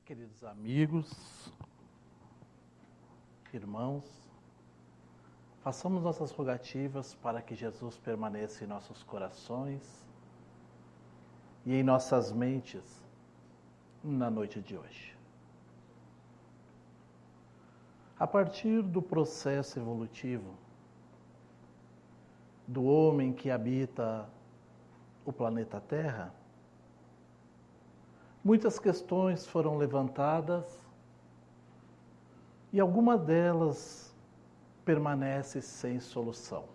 Queridos amigos, irmãos, façamos nossas rogativas para que Jesus permaneça em nossos corações e em nossas mentes na noite de hoje. A partir do processo evolutivo do homem que habita o planeta Terra, muitas questões foram levantadas e alguma delas permanece sem solução.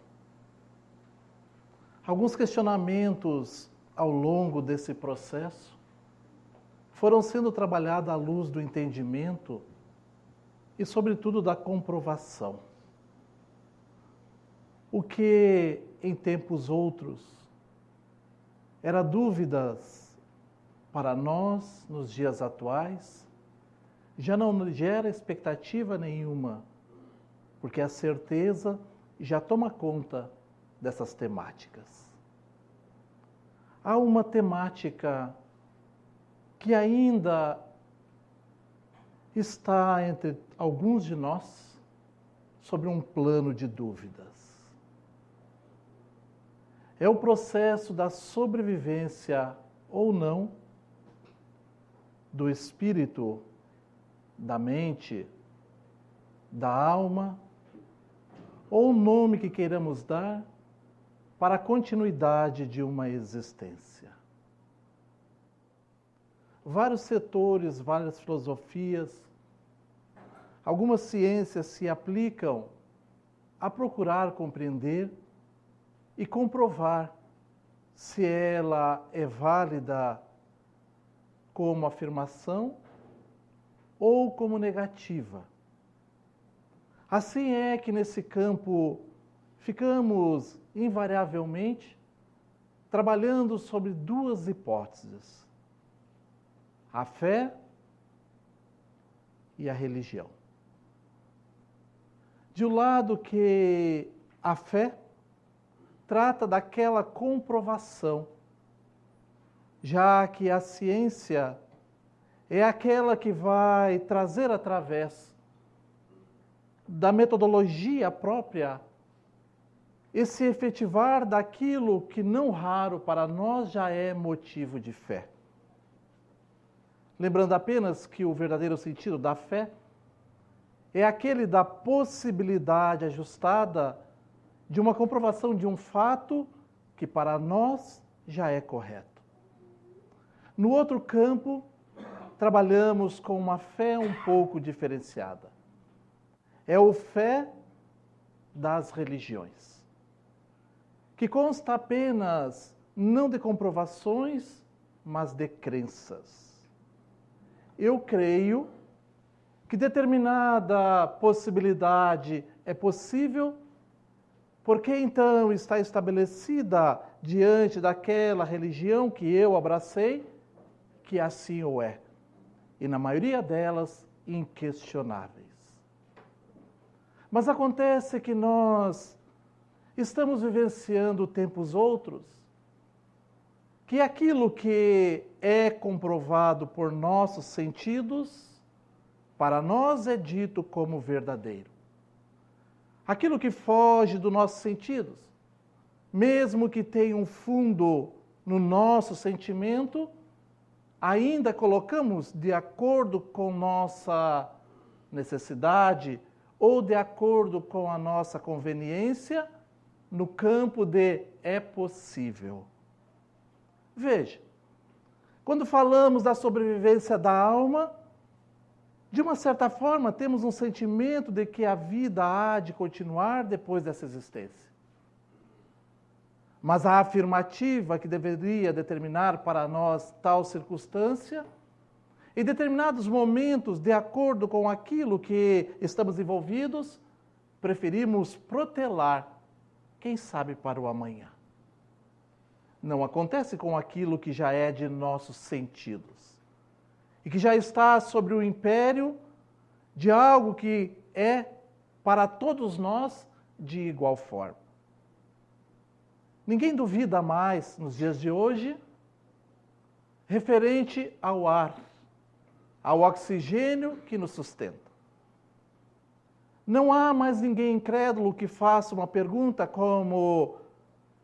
Alguns questionamentos ao longo desse processo foram sendo trabalhados à luz do entendimento e, sobretudo, da comprovação. O que em tempos outros era dúvidas para nós, nos dias atuais, já não gera expectativa nenhuma, porque a certeza já toma conta dessas temáticas. Há uma temática que ainda está entre alguns de nós sobre um plano de dúvidas. É o processo da sobrevivência ou não do espírito, da mente, da alma, ou o nome que queiramos dar para a continuidade de uma existência. Vários setores, várias filosofias, algumas ciências se aplicam a procurar compreender e comprovar se ela é válida como afirmação ou como negativa. Assim é que nesse campo ficamos invariavelmente trabalhando sobre duas hipóteses: a fé e a religião. De um lado que a fé trata daquela comprovação, já que a ciência é aquela que vai trazer através da metodologia própria esse efetivar daquilo que não raro para nós já é motivo de fé. Lembrando apenas que o verdadeiro sentido da fé é aquele da possibilidade ajustada de uma comprovação de um fato que para nós já é correto. No outro campo, trabalhamos com uma fé um pouco diferenciada. É a fé das religiões, que consta apenas não de comprovações, mas de crenças. Eu creio que determinada possibilidade é possível, porque então está estabelecida diante daquela religião que eu abracei, que assim o é, e na maioria delas inquestionáveis. Mas acontece que nós estamos vivenciando tempos outros, que aquilo que é comprovado por nossos sentidos, para nós é dito como verdadeiro. Aquilo que foge dos nossos sentidos, mesmo que tenha um fundo no nosso sentimento, ainda colocamos de acordo com nossa necessidade ou de acordo com a nossa conveniência no campo de é possível. Veja, quando falamos da sobrevivência da alma, de uma certa forma temos um sentimento de que a vida há de continuar depois dessa existência. Mas a afirmativa que deveria determinar para nós tal circunstância, em determinados momentos, de acordo com aquilo que estamos envolvidos, preferimos protelar, quem sabe para o amanhã. Não acontece com aquilo que já é de nossos sentidos e que já está sobre o império de algo que é para todos nós de igual forma. Ninguém duvida mais, nos dias de hoje, referente ao ar, ao oxigênio que nos sustenta. Não há mais ninguém incrédulo que faça uma pergunta como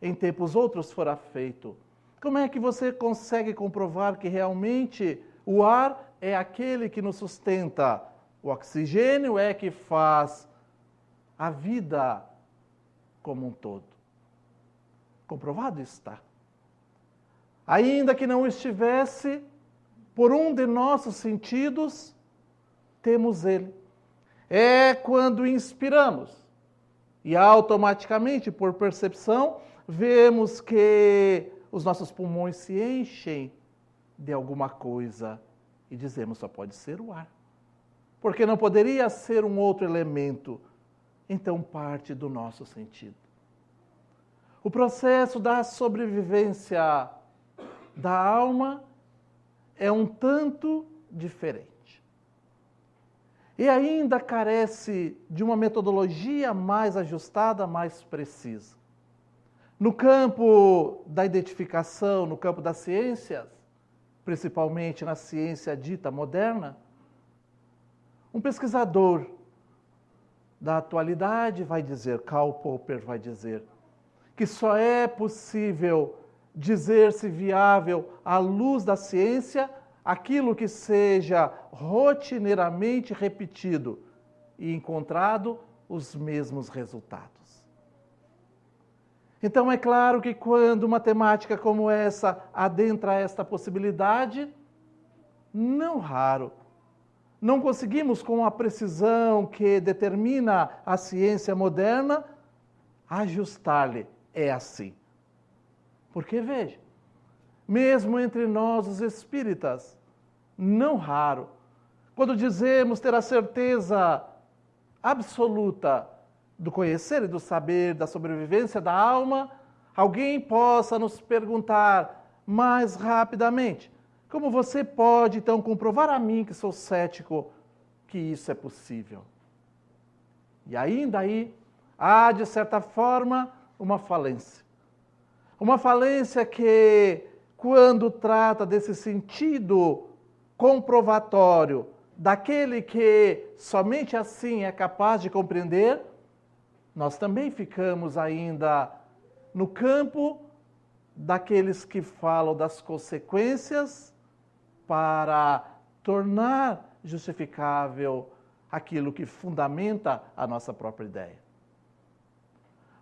em tempos outros fora feito. Como é que você consegue comprovar que realmente o ar é aquele que nos sustenta? O oxigênio é que faz a vida como um todo. Comprovado está. Ainda que não estivesse, por um de nossos sentidos, temos ele. É quando inspiramos e automaticamente, por percepção, vemos que os nossos pulmões se enchem de alguma coisa e dizemos só pode ser o ar. Porque não poderia ser um outro elemento, então parte do nosso sentido. O processo da sobrevivência da alma é um tanto diferente. E ainda carece de uma metodologia mais ajustada, mais precisa. No campo da identificação, no campo das ciências, principalmente na ciência dita moderna, um pesquisador da atualidade vai dizer, Karl Popper vai dizer, que só é possível dizer-se viável à luz da ciência aquilo que seja rotineiramente repetido e encontrado os mesmos resultados. Então é claro que quando uma temática como essa adentra esta possibilidade, não raro, não conseguimos com a precisão que determina a ciência moderna ajustar-lhe. É assim. Porque veja, mesmo entre nós os espíritas, não raro, quando dizemos ter a certeza absoluta do conhecer e do saber, da sobrevivência da alma, alguém possa nos perguntar mais rapidamente, como você pode então comprovar a mim, que sou cético, que isso é possível? E ainda aí há, de certa forma, uma falência. Uma falência que, quando trata desse sentido comprovatório, daquele que somente assim é capaz de compreender, nós também ficamos ainda no campo daqueles que falam das consequências para tornar justificável aquilo que fundamenta a nossa própria ideia.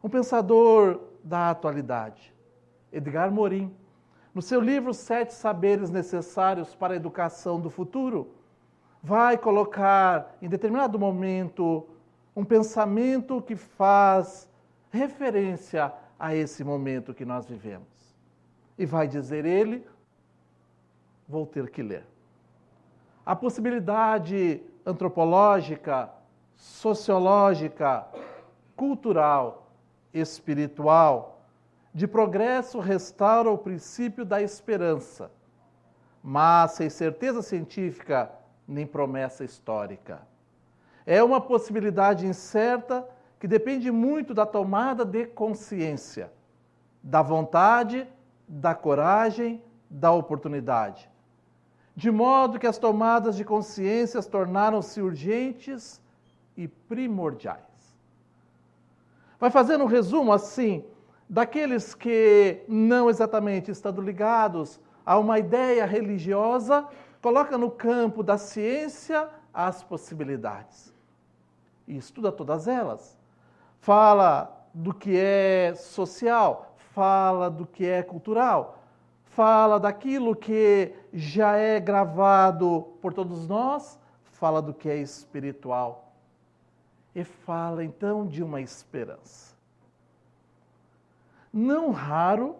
Um pensador da atualidade, Edgar Morin, no seu livro 7 Saberes Necessários para a Educação do Futuro, vai colocar em determinado momento um pensamento que faz referência a esse momento que nós vivemos. E vai dizer ele, vou ter que ler. A possibilidade antropológica, sociológica, cultural, espiritual, de progresso restaura o princípio da esperança, mas sem certeza científica nem promessa histórica. É uma possibilidade incerta que depende muito da tomada de consciência, da vontade, da coragem, da oportunidade. De modo que as tomadas de consciência tornaram-se urgentes e primordiais. Vai fazendo um resumo assim, daqueles que não exatamente estando ligados a uma ideia religiosa, coloca no campo da ciência as possibilidades. E estuda todas elas. Fala do que é social, fala do que é cultural, fala daquilo que já é gravado por todos nós, fala do que é espiritual. E fala então de uma esperança. Não raro,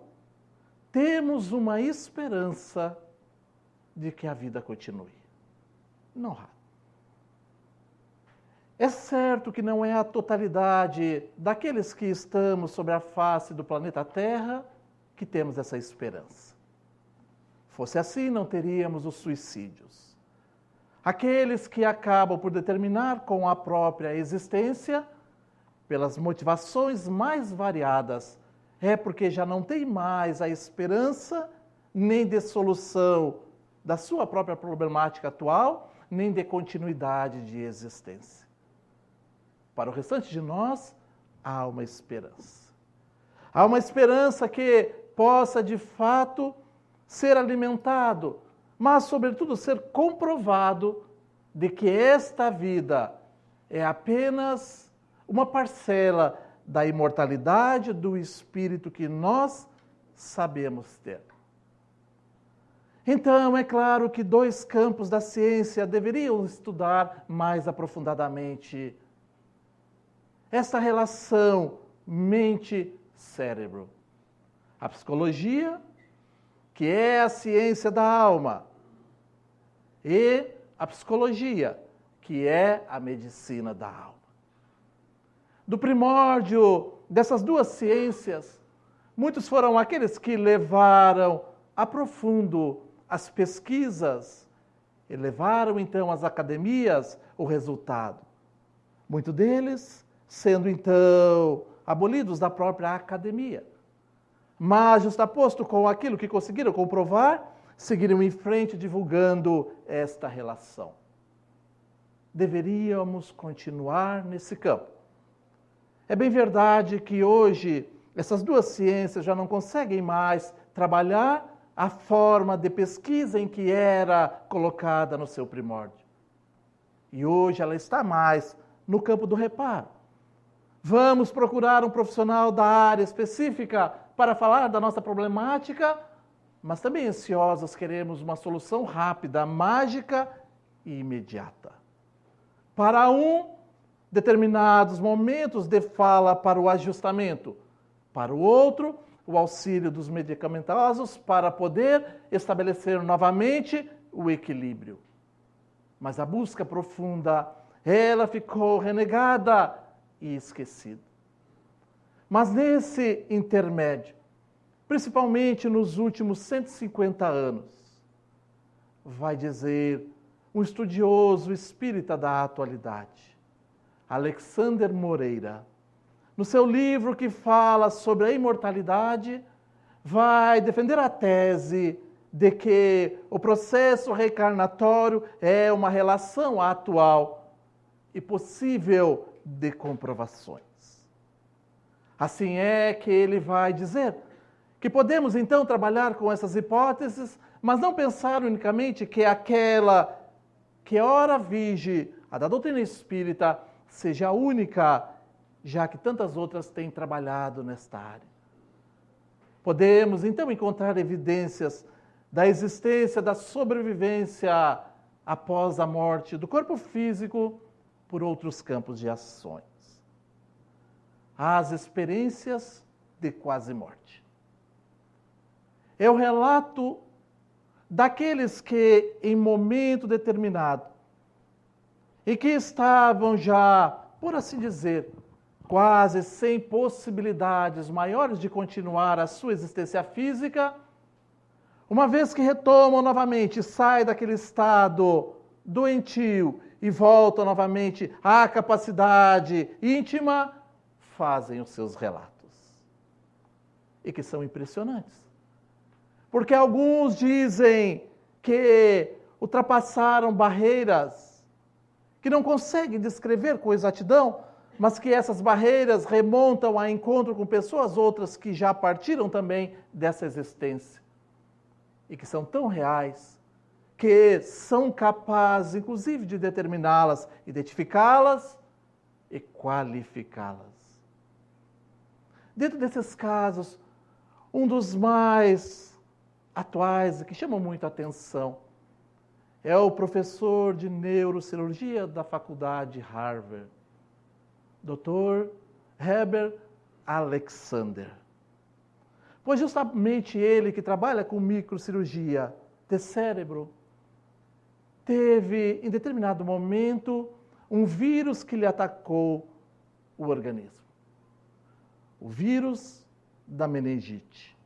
temos uma esperança de que a vida continue. Não raro. É certo que não é a totalidade daqueles que estamos sobre a face do planeta Terra que temos essa esperança. Fosse assim, não teríamos os suicídios. Aqueles que acabam por determinar com a própria existência, pelas motivações mais variadas, é porque já não tem mais a esperança nem de solução da sua própria problemática atual, nem de continuidade de existência. Para o restante de nós, há uma esperança. Há uma esperança que possa, de fato, ser alimentado, mas, sobretudo, ser comprovado de que esta vida é apenas uma parcela da imortalidade do Espírito que nós sabemos ter. Então, é claro que dois campos da ciência deveriam estudar mais aprofundadamente esta relação mente-cérebro. A psicologia, que é a ciência da alma, e a psicologia, que é a medicina da alma. Do primórdio dessas duas ciências, muitos foram aqueles que levaram a profundo as pesquisas e levaram então às academias o resultado. Muitos deles sendo então abolidos da própria academia. Mas, justaposto com aquilo que conseguiram comprovar, seguiram em frente divulgando esta relação. Deveríamos continuar nesse campo. É bem verdade que hoje essas duas ciências já não conseguem mais trabalhar a forma de pesquisa em que era colocada no seu primórdio. E hoje ela está mais no campo do reparo. Vamos procurar um profissional da área específica para falar da nossa problemática, mas também ansiosos queremos uma solução rápida, mágica e imediata. Para determinados momentos de fala para o ajustamento, para o outro, o auxílio dos medicamentosos para poder estabelecer novamente o equilíbrio. Mas a busca profunda, ela ficou renegada e esquecida. Mas nesse intermédio, principalmente nos últimos 150 anos, vai dizer um estudioso espírita da atualidade, Alexander Moreira, no seu livro que fala sobre a imortalidade, vai defender a tese de que o processo reencarnatório é uma relação atual e possível de comprovações. Assim é que ele vai dizer que podemos então trabalhar com essas hipóteses, mas não pensar unicamente que aquela que ora vige, a da doutrina espírita, seja a única, já que tantas outras têm trabalhado nesta área. Podemos então encontrar evidências da existência, da sobrevivência após a morte do corpo físico por outros campos de ações. As experiências de quase morte. É o relato daqueles que, em momento determinado, e que estavam já, por assim dizer, quase sem possibilidades maiores de continuar a sua existência física, uma vez que retomam novamente, saem daquele estado doentio e voltam novamente à capacidade íntima, fazem os seus relatos. E que são impressionantes. Porque alguns dizem que ultrapassaram barreiras que não conseguem descrever com exatidão, mas que essas barreiras remontam a encontro com pessoas outras que já partiram também dessa existência. E que são tão reais, que são capazes, inclusive, de determiná-las, identificá-las e qualificá-las. Dentro desses casos, um dos mais atuais, que chama muito a atenção, é o professor de neurocirurgia da faculdade Harvard, Dr. Herbert Alexander. Pois justamente ele, que trabalha com microcirurgia de cérebro, teve, em determinado momento, um vírus que lhe atacou o organismo. O vírus da meningite.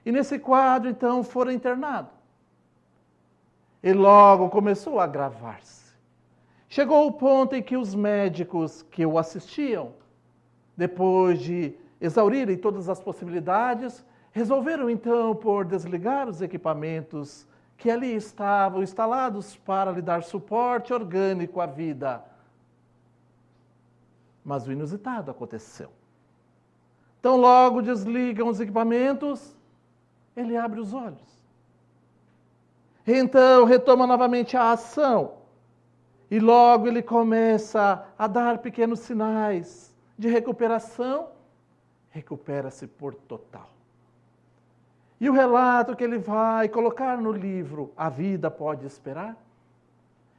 E nesse quadro, então, foi internado. E logo começou a agravar-se. Chegou o ponto em que os médicos que o assistiam, depois de exaurirem todas as possibilidades, resolveram então por desligar os equipamentos que ali estavam instalados para lhe dar suporte orgânico à vida. Mas o inusitado aconteceu. Então logo desligam os equipamentos, ele abre os olhos. Então retoma novamente a ação. E logo ele começa a dar pequenos sinais de recuperação, recupera-se por total. E o relato que ele vai colocar no livro, A Vida Pode Esperar,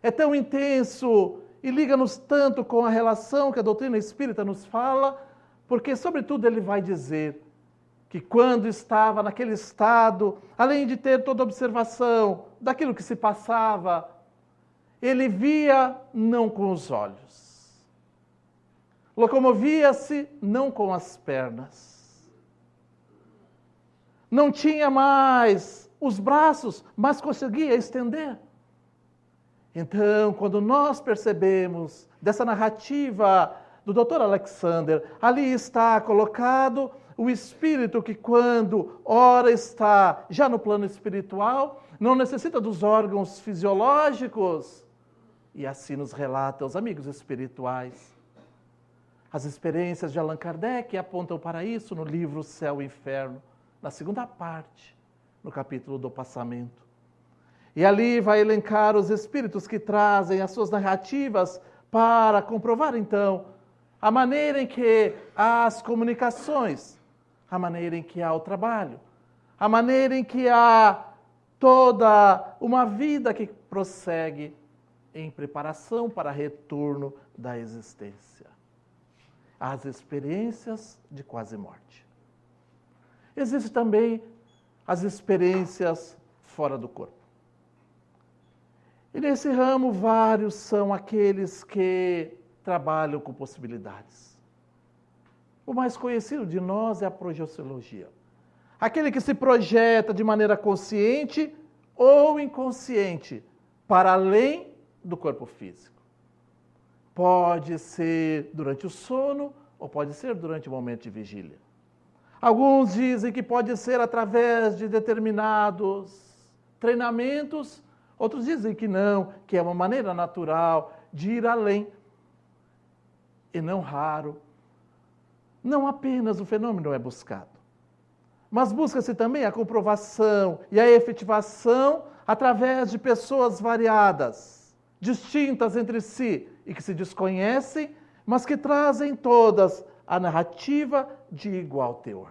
é tão intenso e liga-nos tanto com a relação que a doutrina espírita nos fala, porque, sobretudo, ele vai dizer que quando estava naquele estado, além de ter toda a observação daquilo que se passava, ele via não com os olhos, locomovia-se não com as pernas, não tinha mais os braços, mas conseguia estender. Então, quando nós percebemos dessa narrativa do Dr. Alexander, ali está colocado o espírito que, quando ora está já no plano espiritual, não necessita dos órgãos fisiológicos. E assim nos relata os amigos espirituais. As experiências de Allan Kardec apontam para isso no livro Céu e Inferno, na segunda parte, no capítulo do passamento. E ali vai elencar os espíritos que trazem as suas narrativas para comprovar, então, a maneira em que há as comunicações, a maneira em que há o trabalho, a maneira em que há toda uma vida que prossegue em preparação para retorno da existência. As experiências de quase morte. Existem também as experiências fora do corpo. E nesse ramo, vários são aqueles que trabalham com possibilidades. O mais conhecido de nós é a projeciologia. Aquele que se projeta de maneira consciente ou inconsciente para além do corpo físico. Pode ser durante o sono ou pode ser durante o momento de vigília. Alguns dizem que pode ser através de determinados treinamentos, outros dizem que não, que é uma maneira natural de ir além. E não raro, não apenas o fenômeno é buscado, mas busca-se também a comprovação e a efetivação através de pessoas variadas, distintas entre si e que se desconhecem, mas que trazem todas a narrativa de igual teor.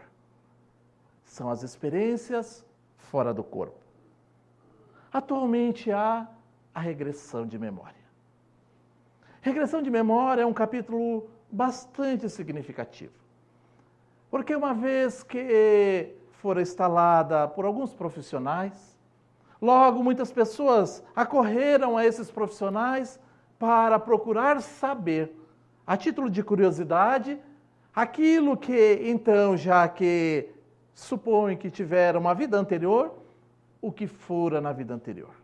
São as experiências fora do corpo. Atualmente há a regressão de memória. Regressão de memória é um capítulo bastante significativo. Porque uma vez que for instalada por alguns profissionais, logo muitas pessoas acorreram a esses profissionais para procurar saber, a título de curiosidade, aquilo que então, já que supõe que tiveram uma vida anterior, o que fora na vida anterior.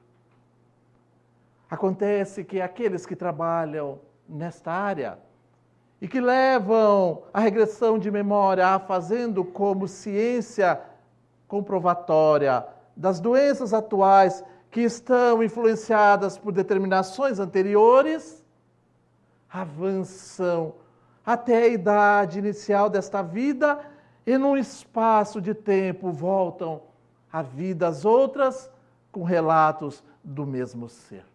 Acontece que aqueles que trabalham nesta área e que levam a regressão de memória a fazendo como ciência comprovatória das doenças atuais que estão influenciadas por determinações anteriores, avançam até a idade inicial desta vida e num espaço de tempo voltam a vidas outras com relatos do mesmo ser.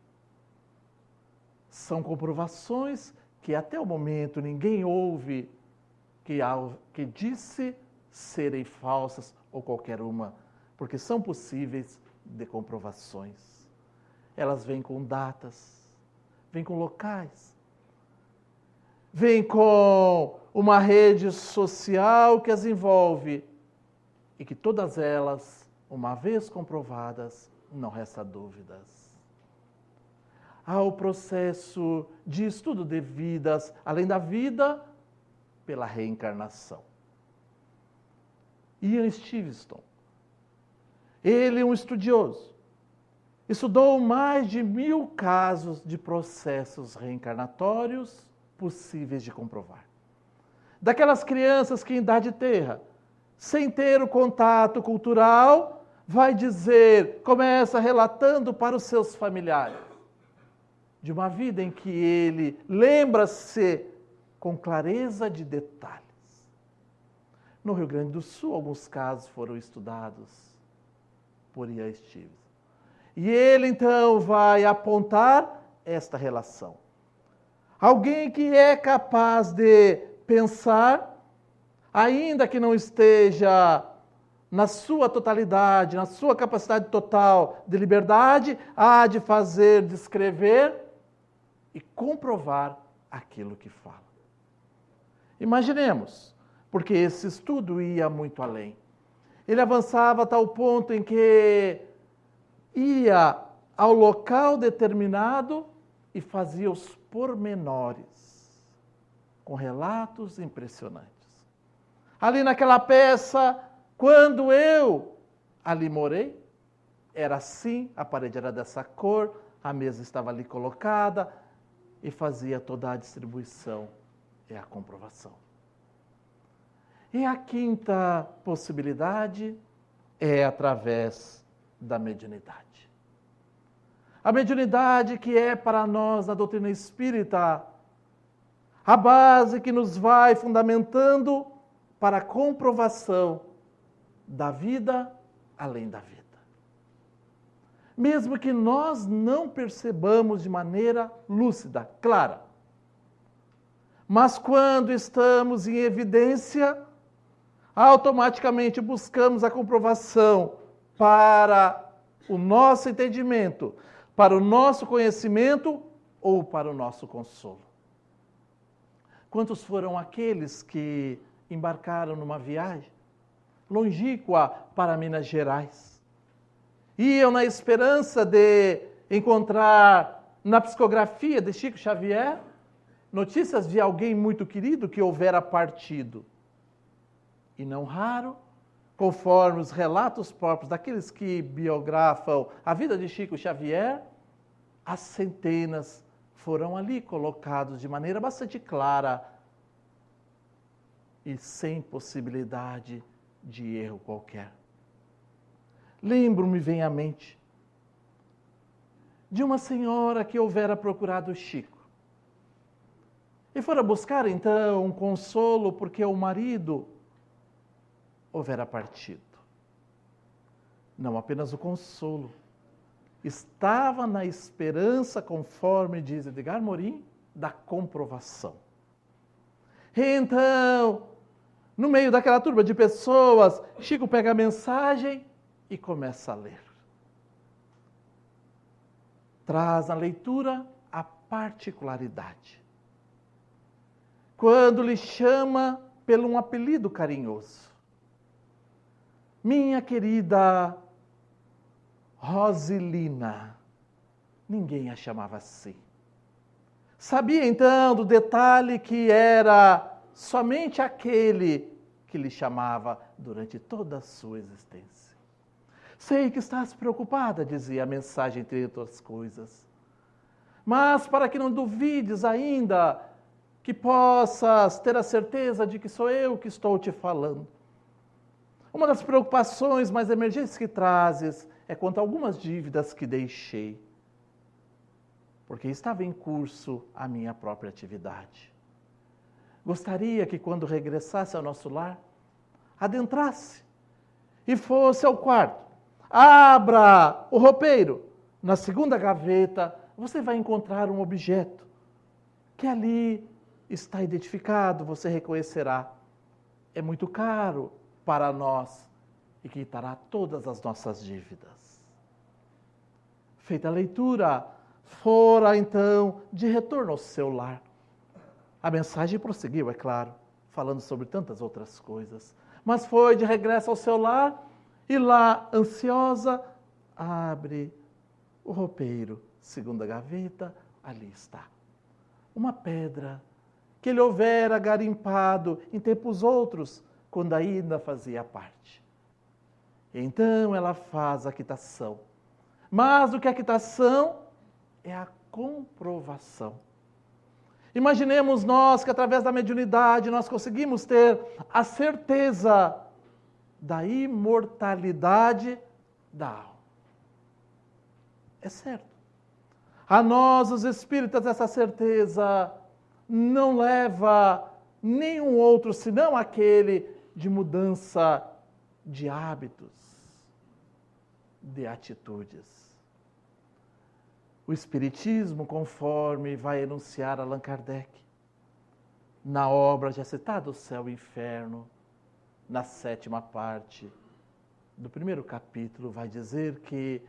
São comprovações que até o momento ninguém ouve que disse serem falsas ou qualquer uma, porque são possíveis de comprovações. Elas vêm com datas, vêm com locais, vêm com uma rede social que as envolve e que todas elas, uma vez comprovadas, não resta dúvidas. Há o processo de estudo de vidas, além da vida, pela reencarnação. Ian Stevenson, ele é um estudioso, estudou mais de 1000 casos de processos reencarnatórios possíveis de comprovar. Daquelas crianças que em idade terra, sem ter o contato cultural, vai dizer, começa relatando para os seus familiares, de uma vida em que ele lembra-se com clareza de detalhes. No Rio Grande do Sul, alguns casos foram estudados por Ian Stevens. E ele então vai apontar esta relação. Alguém que é capaz de pensar, ainda que não esteja na sua totalidade, na sua capacidade total de liberdade, há de fazer, de escrever e comprovar aquilo que fala. Imaginemos, porque esse estudo ia muito além. Ele avançava a tal ponto em que ia ao local determinado e fazia os pormenores, com relatos impressionantes. Ali naquela peça, quando eu ali morei, era assim, a parede era dessa cor, a mesa estava ali colocada e fazia toda a distribuição e a comprovação. E a quinta possibilidade é através da mediunidade. A mediunidade que é para nós, na doutrina espírita, a base que nos vai fundamentando para a comprovação da vida além da vida. Mesmo que nós não percebamos de maneira lúcida, clara. Mas quando estamos em evidência, automaticamente buscamos a comprovação para o nosso entendimento, para o nosso conhecimento ou para o nosso consolo. Quantos foram aqueles que embarcaram numa viagem longínqua para Minas Gerais? Iam na esperança de encontrar na psicografia de Chico Xavier notícias de alguém muito querido que houvera partido. E não raro, conforme os relatos próprios daqueles que biografam a vida de Chico Xavier, as centenas foram ali colocados de maneira bastante clara e sem possibilidade de erro qualquer. Lembro-me, vem à mente, de uma senhora que houvera procurado Chico. E fora buscar, então, um consolo porque o marido houvera partido. Não apenas o consolo. Estava na esperança, conforme diz Edgar Morin, da comprovação. E então, no meio daquela turba de pessoas, Chico pega a mensagem e começa a ler. Traz na leitura a particularidade. Quando lhe chama pelo um apelido carinhoso. Minha querida Rosilina. Ninguém a chamava assim. Sabia então do detalhe que era somente aquele que lhe chamava durante toda a sua existência. Sei que estás preocupada, dizia a mensagem entre outras coisas. Mas para que não duvides ainda, que possas ter a certeza de que sou eu que estou te falando. Uma das preocupações mais emergentes que trazes é quanto a algumas dívidas que deixei, porque estava em curso a minha própria atividade. Gostaria que quando regressasse ao nosso lar, adentrasse e fosse ao quarto. Abra o roupeiro. Na segunda gaveta, você vai encontrar um objeto que ali está identificado, você reconhecerá. É muito caro para nós e quitará todas as nossas dívidas. Feita a leitura, fora então de retorno ao seu lar. A mensagem prosseguiu, é claro, falando sobre tantas outras coisas. Mas foi de regresso ao seu lar e lá, ansiosa, abre o roupeiro, segunda gaveta, ali está. Uma pedra que ele houvera garimpado em tempos outros, quando ainda fazia parte. Então ela faz a quitação. Mas o que é a quitação? É a comprovação. Imaginemos nós que através da mediunidade nós conseguimos ter a certeza da imortalidade da alma. É certo. A nós, os espíritas, essa certeza não leva nenhum outro senão aquele de mudança de hábitos, de atitudes. O Espiritismo, conforme vai enunciar Allan Kardec, na obra já citada O Céu e o Inferno, na 7ª parte do 1º capítulo, vai dizer que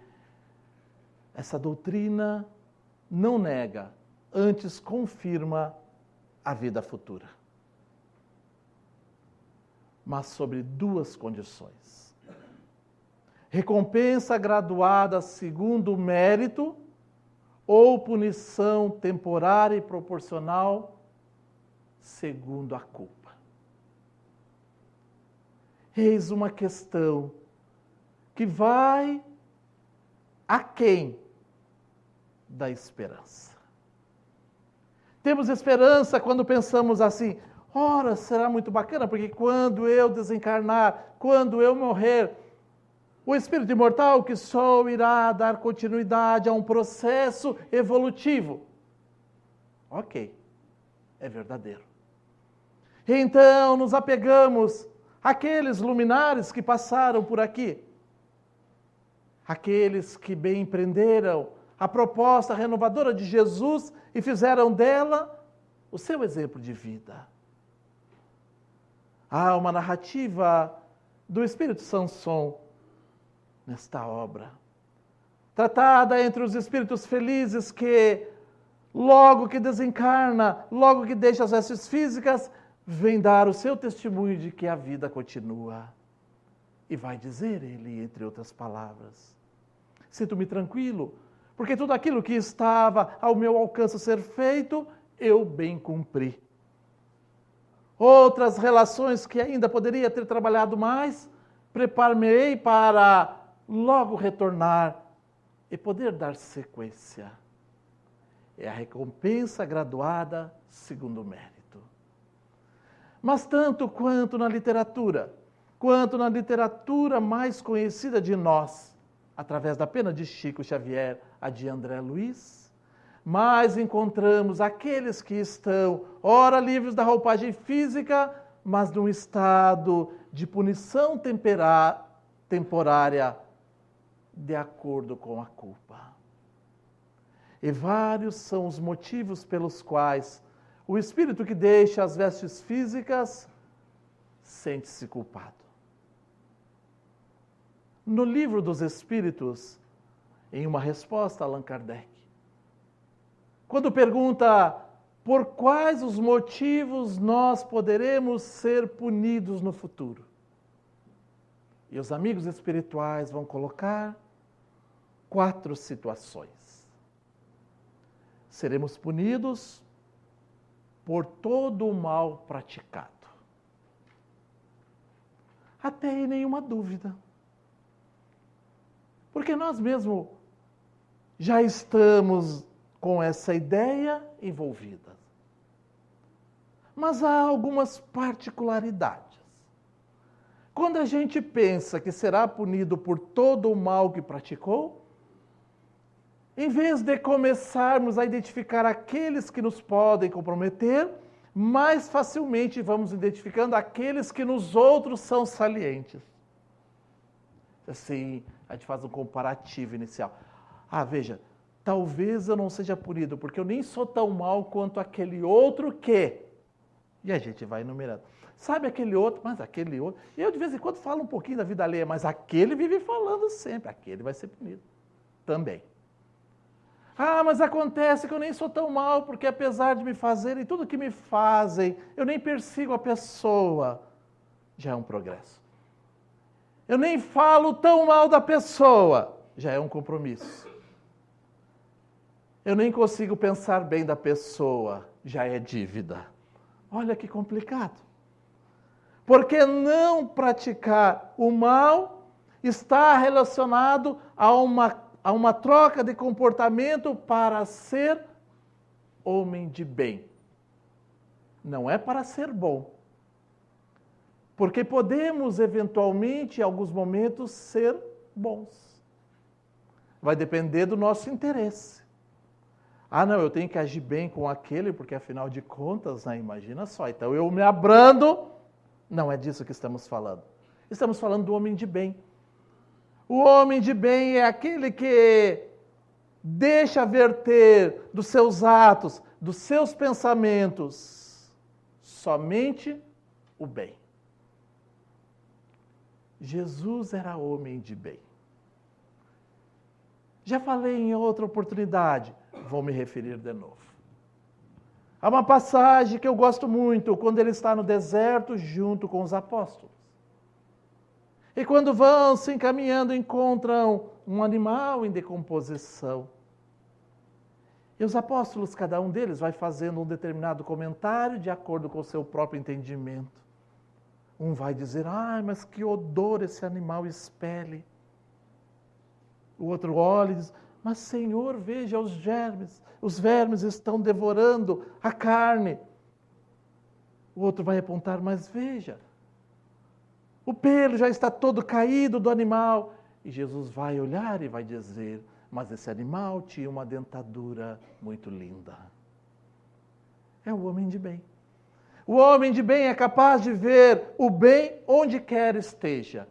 essa doutrina não nega, antes confirma a vida futura. Mas sobre 2 condições. Recompensa graduada segundo o mérito ou punição temporária e proporcional segundo a culpa. Eis uma questão que vai aquém da esperança. Temos esperança quando pensamos assim, ora, será muito bacana, porque quando eu desencarnar, quando eu morrer, o espírito imortal que sou irá dar continuidade a um processo evolutivo. Ok, é verdadeiro. Então nos apegamos àqueles luminares que passaram por aqui, aqueles que bem empreenderam a proposta renovadora de Jesus e fizeram dela o seu exemplo de vida. Há uma narrativa do Espírito Sanson nesta obra, tratada entre os espíritos felizes que, logo que desencarna, logo que deixa as vestes físicas, vem dar o seu testemunho de que a vida continua. E vai dizer ele, entre outras palavras, sinto-me tranquilo, porque tudo aquilo que estava ao meu alcance ser feito, eu bem cumpri. Outras relações que ainda poderia ter trabalhado mais, preparo-me-ei para logo retornar e poder dar sequência. É a recompensa graduada segundo o mérito. Mas tanto quanto na literatura mais conhecida de nós, através da pena de Chico Xavier, a de André Luiz, mas encontramos aqueles que estão, ora livres da roupagem física, mas num estado de punição temporária, de acordo com a culpa. E vários são os motivos pelos quais o espírito que deixa as vestes físicas sente-se culpado. No Livro dos Espíritos, em uma resposta a Allan Kardec, quando pergunta por quais os motivos nós poderemos ser punidos no futuro, e os amigos espirituais vão colocar 4 situações. Seremos punidos por todo o mal praticado. Até aí nenhuma dúvida. Porque nós mesmos já estamos com essa ideia envolvida. Mas há algumas particularidades. Quando a gente pensa que será punido por todo o mal que praticou, em vez de começarmos a identificar aqueles que nos podem comprometer, mais facilmente vamos identificando aqueles que nos outros são salientes. Assim, a gente faz um comparativo inicial. Veja, talvez eu não seja punido, porque eu nem sou tão mal quanto aquele outro que... E a gente vai enumerando. Sabe aquele outro, mas aquele outro... Eu de vez em quando falo um pouquinho da vida alheia, mas aquele vive falando sempre, aquele vai ser punido também. Mas acontece que eu nem sou tão mal, porque apesar de me fazerem tudo que me fazem, eu nem persigo a pessoa. Já é um progresso. Eu nem falo tão mal da pessoa. Já é um compromisso. Eu nem consigo pensar bem da pessoa. Já é dívida. Olha que complicado. Porque não praticar o mal está relacionado a uma troca de comportamento para ser homem de bem. Não é para ser bom. Porque podemos, eventualmente, em alguns momentos, ser bons. vai depender do nosso interesse. Ah, não, eu tenho que agir bem com aquele, porque afinal de contas, né, imagina só, então eu me abrando. Não é disso que estamos falando. Estamos falando do homem de bem. O homem de bem é aquele que deixa verter dos seus atos, dos seus pensamentos, somente o bem. Jesus era homem de bem. Já falei em outra oportunidade, vou me referir de novo. Há uma passagem que eu gosto muito, quando ele está no deserto junto com os apóstolos. E quando vão se encaminhando, encontram um animal em decomposição. E os apóstolos, cada um deles, vai fazendo um determinado comentário de acordo com o seu próprio entendimento. Um vai dizer, mas que odor esse animal expele. O outro olha e diz, mas Senhor, veja os vermes estão devorando a carne. O outro vai apontar, mas veja, o pelo já está todo caído do animal. E Jesus vai olhar e vai dizer, mas esse animal tinha uma dentadura muito linda. É o homem de bem. O homem de bem é capaz de ver o bem onde quer esteja,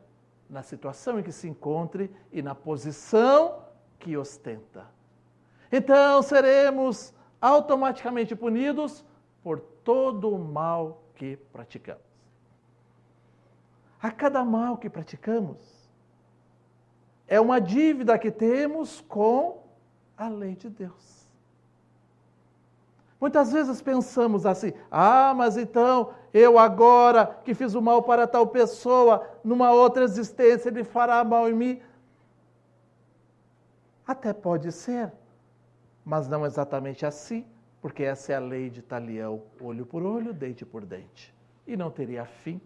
na situação em que se encontre e na posição que ostenta. Então seremos automaticamente punidos por todo o mal que praticamos. A cada mal que praticamos, é uma dívida que temos com a lei de Deus. Muitas vezes pensamos assim, mas então eu agora que fiz o mal para tal pessoa, numa outra existência ele fará mal em mim. Até pode ser, mas não exatamente assim, porque essa é a lei de Talião, olho por olho, dente por dente, e não teria fim.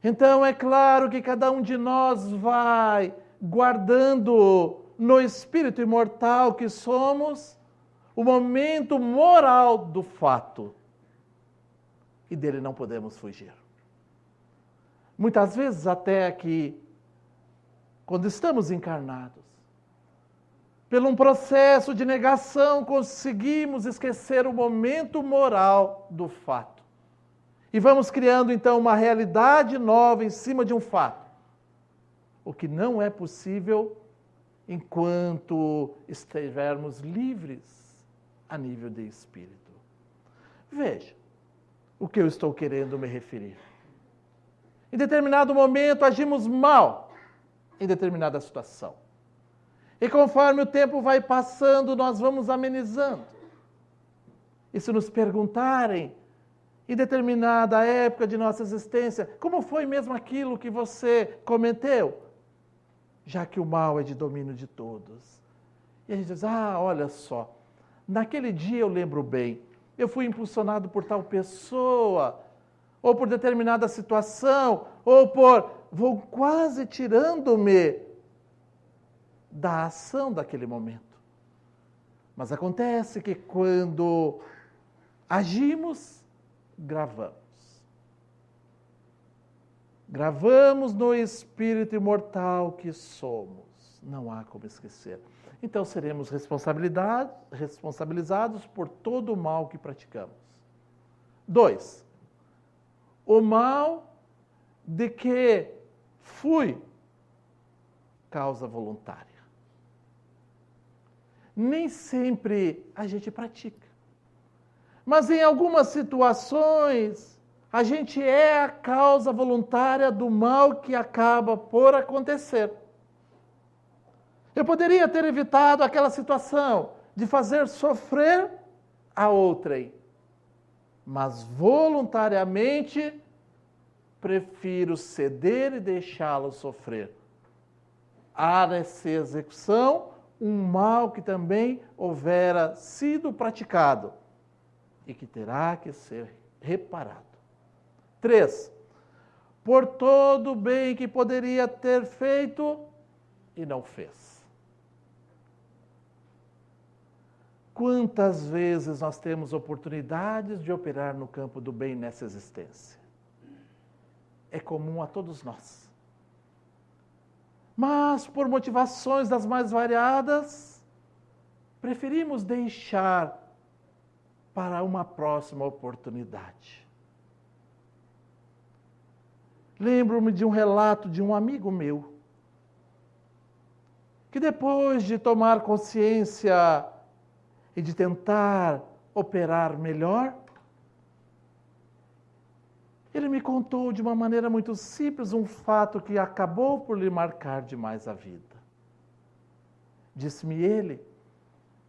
Então é claro que cada um de nós vai guardando no espírito imortal que somos o momento moral do fato. E dele não podemos fugir. Muitas vezes até que, quando estamos encarnados, por um processo de negação, conseguimos esquecer o momento moral do fato. E vamos criando então uma realidade nova em cima de um fato. O que não é possível enquanto estivermos livres a nível de espírito. Veja o que eu estou querendo me referir. Em determinado momento agimos mal em determinada situação. E conforme o tempo vai passando, nós vamos amenizando. E se nos perguntarem, em determinada época de nossa existência, como foi mesmo aquilo que você cometeu? Já que o mal é de domínio de todos. E a gente diz, olha só, naquele dia eu lembro bem, eu fui impulsionado por tal pessoa, ou por determinada situação, vou quase tirando-me da ação daquele momento. Mas acontece que quando agimos, gravamos no espírito imortal que somos. Não há como esquecer. Então seremos responsabilizados por todo o mal que praticamos. 2. O mal de que fui causa voluntária. Nem sempre a gente pratica. Mas em algumas situações, a gente é a causa voluntária do mal que acaba por acontecer. Eu poderia ter evitado aquela situação de fazer sofrer a outrem, mas voluntariamente prefiro ceder e deixá-lo sofrer. Há nessa execução um mal que também houvera sido praticado e que terá que ser reparado. 3. Por todo o bem que poderia ter feito e não fez. Quantas vezes nós temos oportunidades de operar no campo do bem nessa existência? É comum a todos nós. Mas, por motivações das mais variadas, preferimos deixar para uma próxima oportunidade. Lembro-me de um relato de um amigo meu, que depois de tomar consciência e de tentar operar melhor, ele me contou de uma maneira muito simples um fato que acabou por lhe marcar demais a vida. Disse-me ele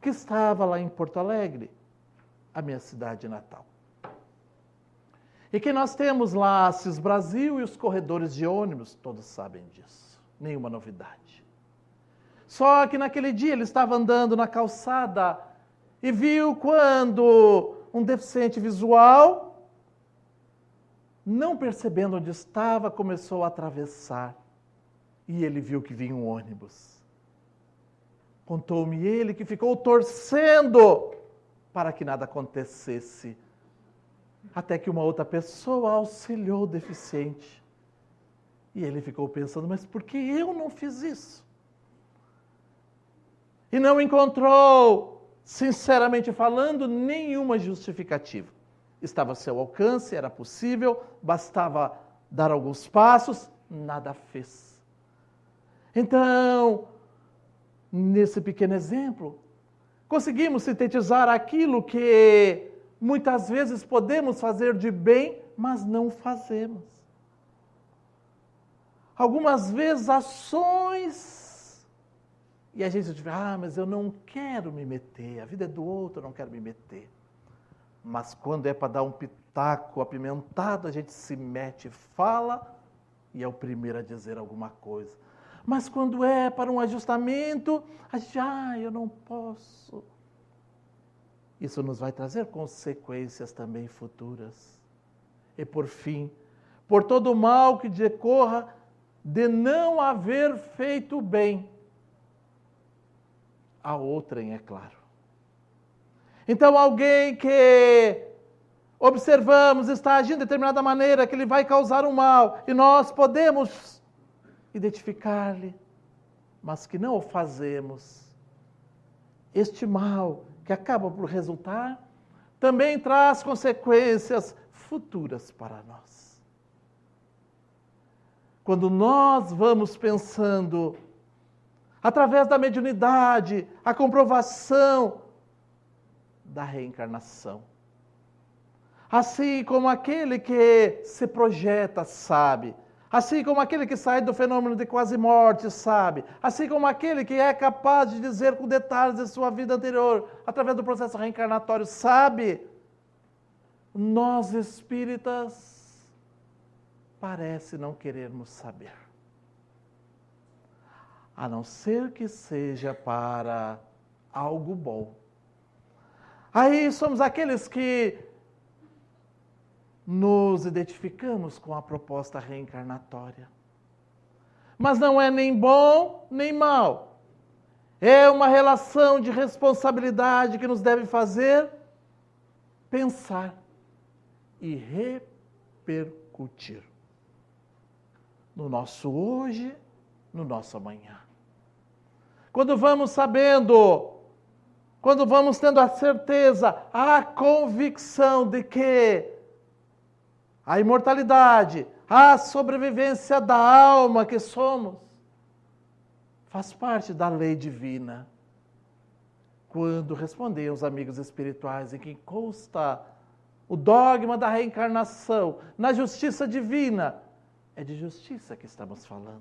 que estava lá em Porto Alegre, a minha cidade natal. E que nós temos lá a Assis Brasil e os corredores de ônibus, todos sabem disso, nenhuma novidade. Só que naquele dia ele estava andando na calçada e viu quando um deficiente visual, não percebendo onde estava, começou a atravessar. E ele viu que vinha um ônibus. Contou-me ele que ficou torcendo para que nada acontecesse. Até que uma outra pessoa auxiliou o deficiente. E ele ficou pensando, mas por que eu não fiz isso? E não encontrou, sinceramente falando, nenhuma justificativa. Estava a seu alcance, era possível, bastava dar alguns passos, nada fez. Então, nesse pequeno exemplo, conseguimos sintetizar aquilo que muitas vezes podemos fazer de bem, mas não fazemos. Algumas vezes ações, e a gente diz, mas eu não quero me meter, a vida é do outro, eu não quero me meter. Mas quando é para dar um pitaco apimentado, a gente se mete, fala e é o primeiro a dizer alguma coisa. Mas quando é para um ajustamento, a gente, eu não posso. Isso nos vai trazer consequências também futuras. E por fim, por todo o mal que decorra de não haver feito bem a outrem, é claro. Então, alguém que observamos está agindo de determinada maneira, que ele vai causar um mal, e nós podemos identificar-lhe, mas que não o fazemos. Este mal, que acaba por resultar, também traz consequências futuras para nós. Quando nós vamos pensando, através da mediunidade, a comprovação da reencarnação. Assim como aquele que se projeta sabe, assim como aquele que sai do fenômeno de quase morte sabe, assim como aquele que é capaz de dizer com detalhes de sua vida anterior, através do processo reencarnatório sabe, nós espíritas parece não querermos saber. A não ser que seja para algo bom. Aí somos aqueles que nos identificamos com a proposta reencarnatória. Mas não é nem bom nem mal. É uma relação de responsabilidade que nos deve fazer pensar e repercutir no nosso hoje, no nosso amanhã. Quando vamos sabendo, quando vamos tendo a certeza, a convicção de que a imortalidade, a sobrevivência da alma que somos, faz parte da lei divina. Quando respondei aos amigos espirituais em que consta o dogma da reencarnação, na justiça divina, é de justiça que estamos falando.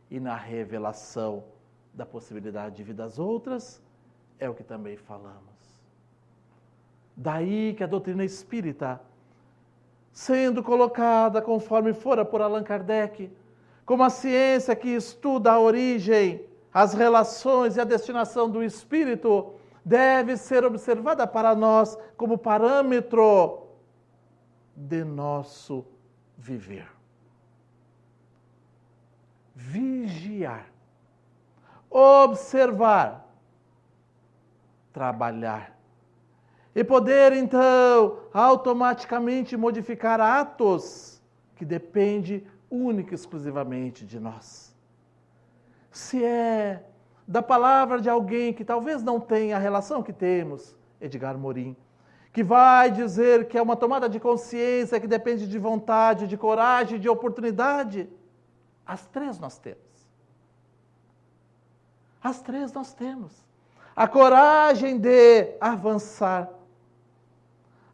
E na revelação da possibilidade de vidas outras, é o que também falamos. Daí que a doutrina espírita, sendo colocada conforme fora por Allan Kardec, como a ciência que estuda a origem, as relações e a destinação do espírito, deve ser observada para nós como parâmetro de nosso viver. Vigiar, observar, trabalhar. E poder, então, automaticamente modificar atos que dependem única e exclusivamente de nós. se é da palavra de alguém que talvez não tenha a relação que temos, Edgar Morin, que vai dizer que é uma tomada de consciência que depende de vontade, de coragem, de oportunidade. As três nós temos. As três nós temos. A coragem de avançar,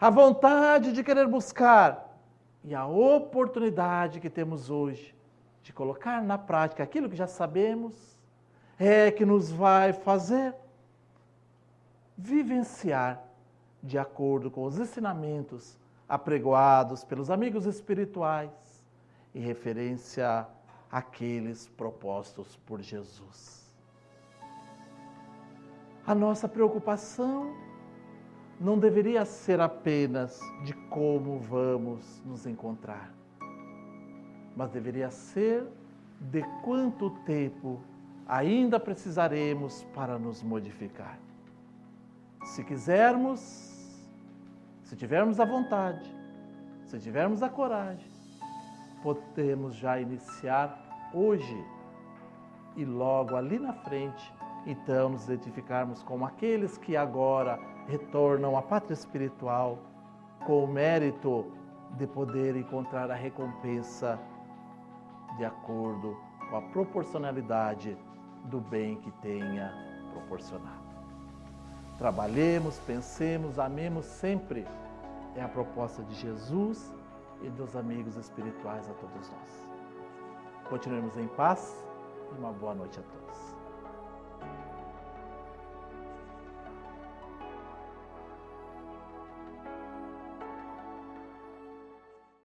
a vontade de querer buscar e a oportunidade que temos hoje de colocar na prática aquilo que já sabemos é que nos vai fazer vivenciar de acordo com os ensinamentos apregoados pelos amigos espirituais em referência àqueles propostos por Jesus. A nossa preocupação não deveria ser apenas de como vamos nos encontrar, mas deveria ser de quanto tempo ainda precisaremos para nos modificar. Se quisermos, se tivermos a vontade, se tivermos a coragem, podemos já iniciar hoje e logo ali na frente, então nos identificarmos como aqueles que agora retornam à pátria espiritual com o mérito de poder encontrar a recompensa de acordo com a proporcionalidade do bem que tenha proporcionado. Trabalhemos, pensemos, amemos sempre. É a proposta de Jesus e dos amigos espirituais a todos nós. Continuemos em paz e uma boa noite a todos.